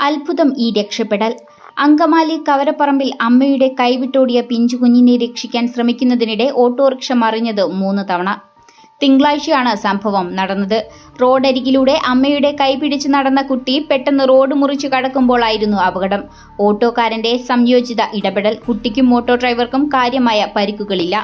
അത്ഭുതം ഈ രക്ഷപ്പെടൽ. അങ്കമാലി കവരപ്പറമ്പിൽ അമ്മയുടെ കൈവിട്ടോടിയ പിഞ്ചുകുഞ്ഞിനെ രക്ഷിക്കാൻ ശ്രമിക്കുന്നതിനിടെ ഓട്ടോറിക്ഷ മറിഞ്ഞത് 3 തവണ. തിങ്കളാഴ്ചയാണ് സംഭവം നടന്നത്. റോഡരികിലൂടെ അമ്മയുടെ കൈപിടിച്ച് നടന്ന കുട്ടി പെട്ടെന്ന് റോഡ് മുറിച്ചു കടക്കുമ്പോഴായിരുന്നു അപകടം. ഓട്ടോക്കാരന്റെ സംയോജിത ഇടപെടൽ. കുട്ടിക്കും ഓട്ടോ ഡ്രൈവർക്കും കാര്യമായ പരിക്കുകളില്ല.